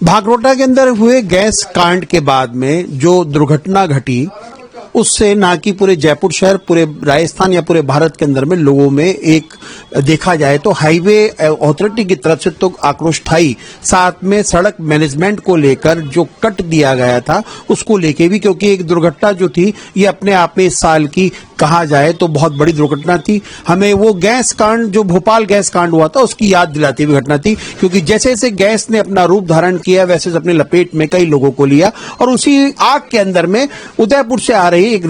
भागरोटा के अंदर हुए गैस कांड के बाद में जो दुर्घटना घटी उससे ना कि पूरे जयपुर शहर, पूरे राजस्थान या पूरे भारत के अंदर में लोगों में एक देखा जाए तो हाईवे अथॉरिटी की तरफ से तो आक्रोश था ही, साथ में सड़क मैनेजमेंट को लेकर जो कट दिया गया था उसको लेके भी, क्योंकि एक दुर्घटना जो थी ये अपने आप में इस साल की कहा जाए तो बहुत बड़ी दुर्घटना थी। हमें वो गैस कांड, जो भोपाल गैस कांड हुआ था, उसकी याद दिलाती हुई घटना थी, क्योंकि जैसे जैसे गैस ने अपना रूप धारण किया वैसे अपने लपेट में कई लोगों को लिया और उसी आग के अंदर में उदयपुर से आ रही एक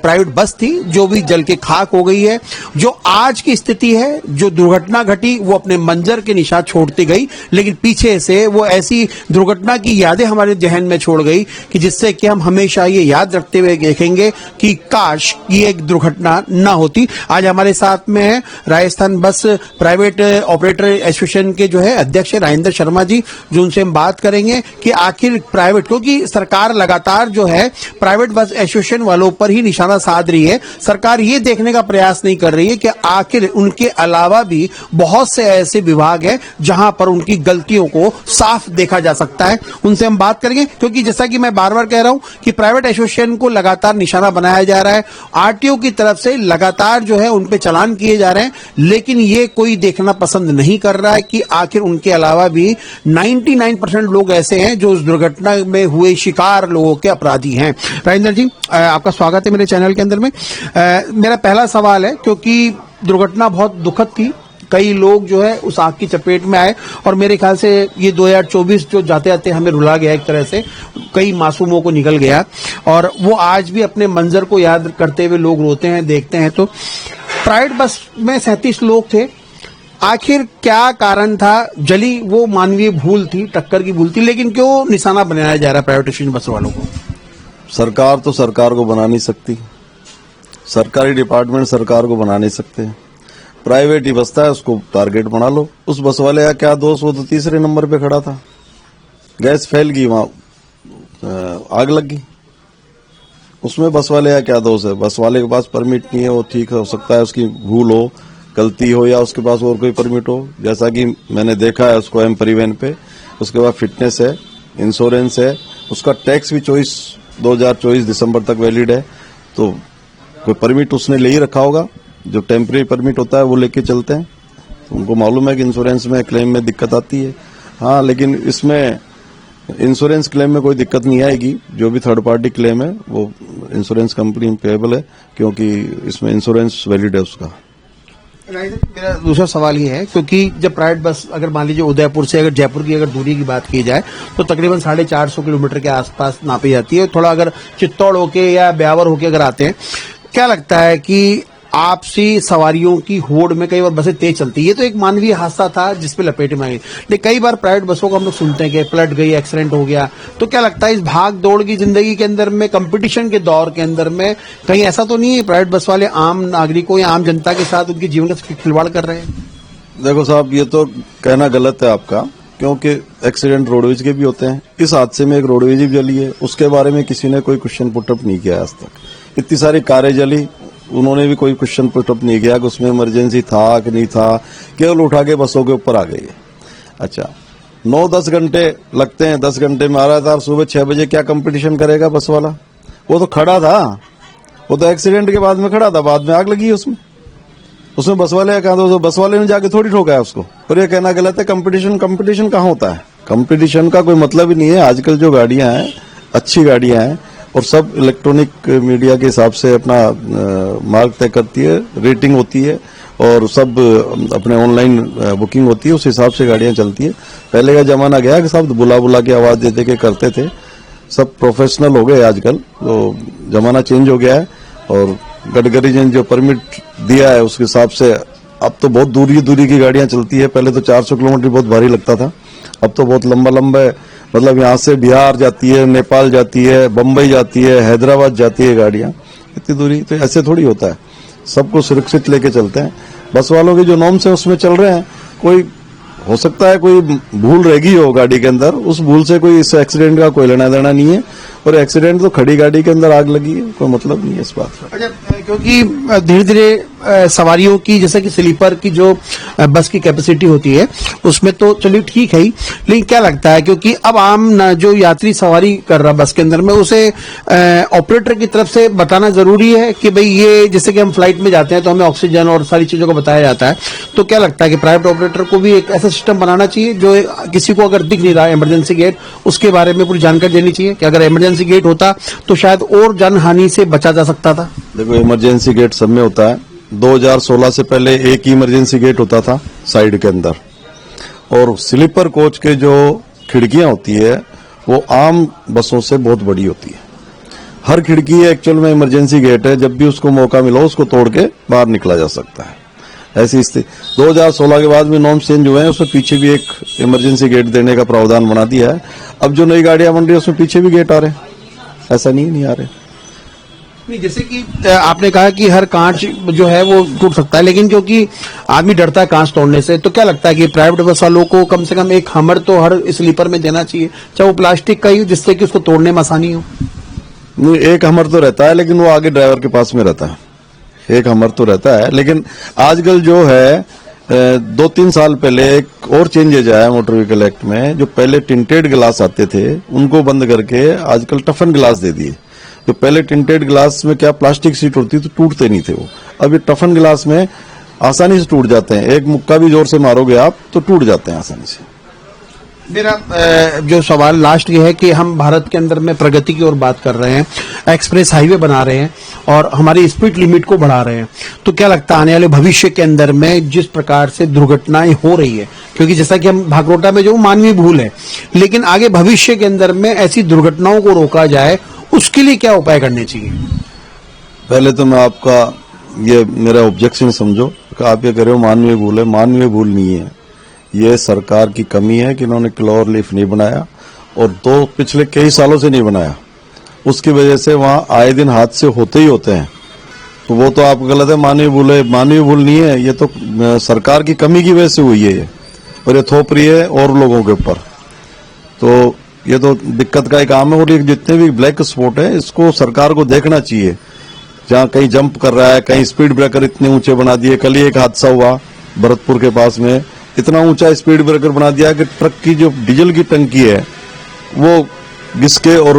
प्राइवेट बस थी जो भी जल के खाक हो गई है। जो आज की स्थिति है, जो दुर्घटना घटी वो अपने मंजर के निशान छोड़ती गई, लेकिन पीछे से वो ऐसी दुर्घटना की यादें हमारे जहन में छोड़ गई कि जिससे कि हम हमेशा ये याद रखते हुए देखेंगे कि काश ये एक दुर्घटना न होती। आज हमारे साथ में है राजस्थान बस प्राइवेट ऑपरेटर एसोसिएशन के जो है अध्यक्ष राजेंद्र शर्मा जी, जो उनसे हम बात करेंगे कि आखिर प्राइवेट, क्योंकि सरकार लगातार जो है प्राइवेट बस एसोसिएशन वालों पर ही निशाना साध रही है, सरकार ये देखने का प्रयास नहीं कर रही है कि आखिर उनके अलावा भी बहुत से ऐसे विभाग हैं जहां पर उनकी गलतियों को साफ देखा जा सकता है। उनसे हम बात करेंगे, क्योंकि जैसा कि मैं बार बार कह रहा हूं कि प्राइवेट एसोसिएशन को लगातार निशाना बनाया जा रहा है, आरटीओ की तरफ से लगातार जो है उन पे चालान किए जा रहे हैं, लेकिन ये कोई देखना पसंद नहीं कर रहा है कि आखिर उनके अलावा भी 99% लोग ऐसे हैं जो उस दुर्घटना में हुए शिकार लोगों के अपराधी हैं। राजेंद्र जी, आपका स्वागत है मेरे चैनल के अंदर में। मेरा पहला सवाल है, क्योंकि दुर्घटना बहुत दुखद थी, कई लोग जो है उस आग की चपेट में आए और मेरे ख्याल से ये 2024 जो जाते जाते हमें रुला गया, एक तरह से कई मासूमों को निकल गया और वो आज भी अपने मंजर को याद करते हुए लोग रोते हैं, देखते हैं। तो प्राइवेट बस में 37 लोग थे, आखिर क्या कारण था? जली वो मानवीय भूल थी, टक्कर की भूल थी, लेकिन क्यों निशाना बनाया जा रहा है प्राइवेट स्टेशन बस वालों को? सरकार तो सरकार को बना नहीं सकती, सरकारी डिपार्टमेंट सरकार को बना नहीं सकते, प्राइवेट ही बसता है, उसको टारगेट बना लो। उस बस वाले का क्या दोष, वो तो तीसरे नंबर पे खड़ा था, गैस फैल गई, वहां आग लग गई, उसमें बस वाले का क्या दोष है? बस वाले के पास परमिट नहीं है, वो ठीक हो सकता है उसकी भूल हो, गलती हो, या उसके पास और कोई परमिट हो, जैसा कि मैंने देखा है उसको एम परिवहन पे, उसके बाद फिटनेस है, इंश्योरेंस है, उसका टैक्स भी 2024 दिसंबर तक वैलिड है, तो कोई परमिट उसने ले ही रखा होगा, जो टेम्परेरी परमिट होता है वो लेके चलते हैं, तो उनको मालूम है कि इंश्योरेंस में क्लेम में दिक्कत आती है। हाँ, लेकिन इसमें इंश्योरेंस क्लेम में कोई दिक्कत नहीं आएगी, जो भी थर्ड पार्टी क्लेम है वो इंश्योरेंस कंपनी पेएबल है, क्योंकि इसमें इंश्योरेंस वैलिड है उसका। मेरा दूसरा सवाल ये है, क्योंकि जब प्राइवेट बस, अगर मान लीजिए उदयपुर से अगर जयपुर की अगर दूरी की बात की जाए तो तकरीबन 450 किलोमीटर के आसपास नापी जाती है, थोड़ा अगर चित्तौड़ होके या ब्यावर होके अगर आते हैं, क्या लगता है कि आपसी सवारियों की होड़ में कई बार बसें तेज चलती है? ये तो एक मानवीय हादसा था जिसपे लपेट में आई, लेकिन कई बार प्राइवेट बसों को हम लोग सुनते हैं कि पलट गई, एक्सीडेंट हो गया, तो क्या लगता है इस भाग दौड़ की जिंदगी के अंदर में, कंपटीशन के दौर के अंदर में कहीं ऐसा तो नहीं है प्राइवेट बस वाले आम नागरिकों या आम जनता के साथ उनके जीवन का खिलवाड़ कर रहे हैं? देखो साहब, ये तो कहना गलत है आपका, क्योंकि एक्सीडेंट रोडवेज के भी होते हैं। इस हादसे में एक रोडवेज भी जली है, उसके बारे में किसी ने कोई क्वेश्चन पुटअप नहीं किया आज तक। इतनी सारी कारें जली, उन्होंने भी कोई क्वेश्चन पुटअप नहीं किया कि उसमें इमरजेंसी था कि नहीं था, केवल उठा के बसों के ऊपर आ गई है। अच्छा, 9-10 घंटे लगते हैं, 10 घंटे में आ रहा था, सुबह 6 बजे क्या कंपटीशन करेगा बस वाला? वो तो खड़ा था, वो तो एक्सीडेंट के बाद में खड़ा था, बाद में आग लगी उसमें बस वाले का, तो बस वाले ने जाके थोड़ी ठोका है उसको। और ये कहना गलत है। कंपटीशन कहाँ होता है? कंपटीशन का कोई मतलब ही नहीं है। आजकल जो गाड़ियां हैं अच्छी गाड़ियां हैं और सब इलेक्ट्रॉनिक मीडिया के हिसाब से अपना मार्ग तय करती है, रेटिंग होती है और सब अपने ऑनलाइन बुकिंग होती है, उस हिसाब से गाड़ियां चलती है। पहले का जमाना गया कि सब बुला के आवाज देते के करते थे, सब प्रोफेशनल हो गए आजकल, तो जमाना चेंज हो गया है। और गडकरी जी ने जो परमिट दिया है उसके हिसाब से अब तो बहुत दूरी की गाड़ियां चलती है। पहले तो 400 किलोमीटर बहुत भारी लगता था, अब तो बहुत लंबा है, मतलब यहाँ से बिहार जाती है, नेपाल जाती है, बम्बई जाती है, हैदराबाद जाती है गाड़ियां, इतनी दूरी। तो ऐसे थोड़ी होता है, सबको सुरक्षित लेके चलते हैं। बस वालों के जो नॉर्म्स है उसमें चल रहे हैं। कोई हो सकता है कोई भूल रह गई हो गाड़ी के अंदर, उस भूल से कोई इस एक्सीडेंट का कोई लेना देना नहीं है। और एक्सीडेंट तो खड़ी गाड़ी के अंदर आग लगी है, कोई मतलब नहीं है इस बात का। अच्छा, क्योंकि धीरे धीरे सवारियों की, जैसे कि स्लीपर की जो बस की कैपेसिटी होती है उसमें तो चलिए ठीक है ही, लेकिन क्या लगता है क्योंकि अब आम जो यात्री सवारी कर रहा बस के अंदर में उसे ऑपरेटर की तरफ से बताना जरूरी है कि भाई ये, जैसे कि हम फ्लाइट में जाते हैं तो हमें ऑक्सीजन और सारी चीजों को बताया जाता है, तो क्या लगता है कि प्राइवेट ऑपरेटर को भी एक ऐसा सिस्टम बनाना चाहिए जो किसी को अगर दिख नहीं रहा इमरजेंसी गेट, उसके बारे में पूरी जानकारी देनी चाहिए कि अगर इमरजेंसी गेट होता तो शायद और जनहानि से बचा जा सकता था। देखो, इमरजेंसी गेट सब में होता है। 2016 से पहले एक ही इमरजेंसी गेट होता था साइड के अंदर, और स्लीपर कोच के जो खिड़कियां होती है वो आम बसों से बहुत बड़ी होती है। हर खिड़की एक्चुअल में इमरजेंसी गेट है, जब भी उसको मौका मिला उसको तोड़ के बाहर निकला जा सकता है। ऐसी स्थिति 2016 के बाद भी नॉर्म्स चेंज हुए हैं, उसमें पीछे भी एक इमरजेंसी गेट देने का प्रावधान बना दिया है। अब जो नई गाड़ियां बन रही है उसमें पीछे भी गेट आ रहे हैं, ऐसा नहीं आ रहे। नहीं, जैसे कि आपने कहा कि हर कांच जो है वो टूट सकता है, लेकिन क्योंकि आदमी डरता है कांच तोड़ने से, तो क्या लगता है कि प्राइवेट बस वालों को कम से कम एक हमर तो हर स्लीपर में देना चाहिए, चाहे वो प्लास्टिक का ही हो, जिससे कि उसको तोड़ने में आसानी हो। नहीं, एक हमर तो रहता है लेकिन वो आगे ड्राइवर के पास में रहता है। एक हमर तो रहता है, लेकिन आजकल जो है 2-3 साल पहले एक और चेंजेज आया मोटर व्हीकल एक्ट में। जो पहले टिंटेड ग्लास आते थे उनको बंद करके आजकल टफन ग्लास दे दिए। जो पहले टिंटेड ग्लास में क्या प्लास्टिक शीट होती तो टूटते नहीं थे वो, अब ये टफन ग्लास में आसानी से टूट जाते हैं। एक मुक्का भी जोर से मारोगे आप तो टूट जाते हैं आसानी से। मेरा जो सवाल लास्ट ये है कि हम भारत के अंदर में प्रगति की ओर बात कर रहे हैं, एक्सप्रेस हाईवे बना रहे हैं और हमारी स्पीड लिमिट को बढ़ा रहे हैं, तो क्या लगता है आने वाले भविष्य के अंदर में जिस प्रकार से दुर्घटनाएं हो रही है, क्योंकि जैसा कि हम भागरोटा में जो मानवीय भूल है, लेकिन आगे भविष्य के अंदर में ऐसी दुर्घटनाओं को रोका जाए उसके लिए क्या उपाय करने चाहिए? पहले तो मैं आपका ये मेरा ऑब्जेक्शन समझो, आप ये कह रहे हो मानवीय भूल है। मानवीय भूल नहीं है, ये सरकार की कमी है कि इन्होंने क्लॉर लीफ नहीं बनाया और पिछले कई सालों से नहीं बनाया। उसकी वजह से वहां आए दिन हादसे होते ही होते हैं। तो वो तो आप गलत है, मानवीय भूल है। मानवीय भूल नहीं है, ये तो सरकार की कमी की वजह से हुई है ये, और ये थोप रही है और लोगों के ऊपर। तो ये तो दिक्कत का ही काम है। और ये जितने भी ब्लैक स्पॉट है इसको सरकार को देखना चाहिए। जहाँ कहीं जंप कर रहा है, कहीं स्पीड ब्रेकर इतने ऊंचे बना दिए। कल ही एक हादसा हुआ भरतपुर के पास में, इतना ऊंचा स्पीड ब्रेकर बना दिया कि ट्रक की जो डीजल की टंकी है वो घिसके और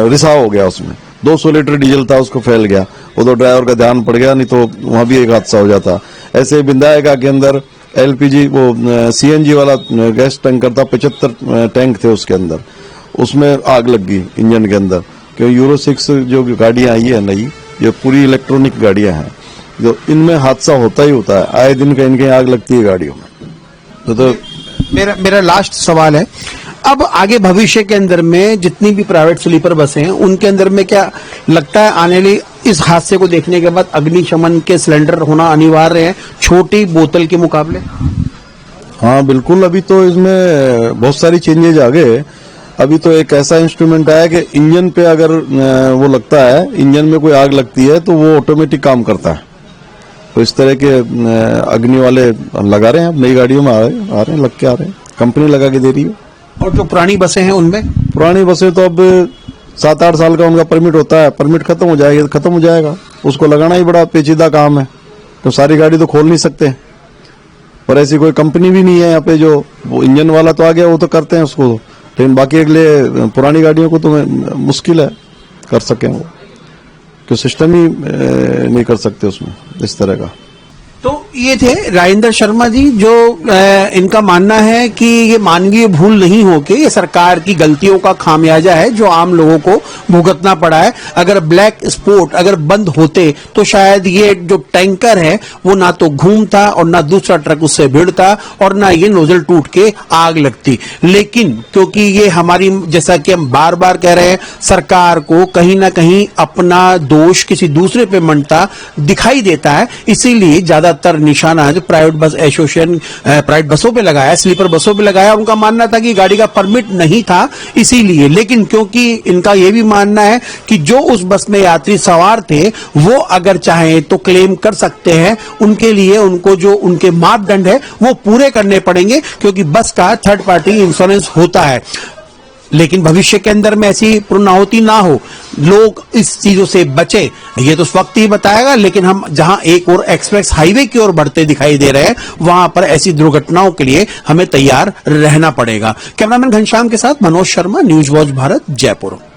रिसाव हो गया। उसमें 200 लीटर डीजल था, उसको फैल गया। वो तो ड्राइवर का ध्यान पड़ गया, नहीं तो वहां भी एक हादसा हो जाता। ऐसे विधायका के अंदर एलपीजी वो सीएनजी वाला गैस टैंकर था, 75 टैंक थे उसके अंदर, उसमें आग लग गई इंजन के अंदर। क्योंकि यूरो 6 जो गाड़ियां आई है नई, ये पूरी इलेक्ट्रॉनिक गाड़ियां हैं, जो इनमें हादसा होता ही होता है। आए दिन कहीं कहीं आग लगती है गाड़ियों में। तो मेरा लास्ट सवाल है, अब आगे भविष्य के अंदर में जितनी भी प्राइवेट स्लीपर बसें हैं उनके अंदर में क्या लगता है आने वाली इस हादसे को देखने के बाद अग्निशमन के सिलेंडर होना अनिवार्य है छोटी बोतल के मुकाबले? हाँ बिल्कुल, अभी तो इसमें बहुत सारी चेंजेज आ गए। अभी तो एक ऐसा इंस्ट्रूमेंट आया कि इंजन पे अगर वो लगता है, इंजन में कोई आग लगती है तो वो ऑटोमेटिक काम करता है। तो इस तरह के अग्नि वाले लगा रहे हैं, अब नई गाड़ियों में आ रहे हैं, लग के आ रहे हैं, कंपनी लगा के दे रही है। और जो पुरानी बसें हैं उनमें? पुरानी बसें तो अब 7-8 साल का उनका परमिट होता है, परमिट खत्म हो जाएगा, उसको लगाना ही बड़ा पेचीदा काम है। तो सारी गाड़ी तो खोल नहीं सकते, पर ऐसी कोई कंपनी भी नहीं है यहाँ पे। जो वो इंजन वाला तो आ गया, वो तो करते हैं उसको, लेकिन बाकी अगले पुरानी गाड़ियों को तो मुश्किल है कर सकें वो, क्यों सिस्टम ही नहीं कर सकते उसमें इस तरह का। तो ये थे राजेंद्र शर्मा जी, जो इनका मानना है कि ये मानवीय भूल नहीं होके ये सरकार की गलतियों का खामियाजा है जो आम लोगों को भुगतना पड़ा है। अगर ब्लैक स्पॉट अगर बंद होते तो शायद ये जो टैंकर है वो ना तो घूमता और ना दूसरा ट्रक उससे भिड़ता और ना ये नोजल टूट के आग लगती। लेकिन क्योंकि ये हमारी, जैसा कि हम बार बार कह रहे हैं, सरकार को कहीं ना कहीं अपना दोष किसी दूसरे पे मंडता दिखाई देता है, इसीलिए ज्यादातर निशाना जो प्राइवेट बस एसोसिएशन प्राइवेट बसों पे लगाया, स्लीपर बसों पे लगाया। उनका मानना था कि गाड़ी का परमिट नहीं था इसीलिए, लेकिन क्योंकि इनका यह भी मानना है कि जो उस बस में यात्री सवार थे वो अगर चाहें तो क्लेम कर सकते हैं, उनके लिए उनको जो उनके मापदंड है वो पूरे करने पड़ेंगे, क्योंकि बस का थर्ड पार्टी इंश्योरेंस होता है। लेकिन भविष्य के अंदर में ऐसी पुनरावृत्ति ना हो, लोग इस चीजों से बचे, ये तो उस वक्त ही बताएगा। लेकिन हम जहां एक और एक्सप्रेस हाईवे की ओर बढ़ते दिखाई दे रहे हैं, वहां पर ऐसी दुर्घटनाओं के लिए हमें तैयार रहना पड़ेगा। कैमरामैन घनश्याम के साथ मनोज शर्मा, न्यूज वॉच भारत, जयपुर।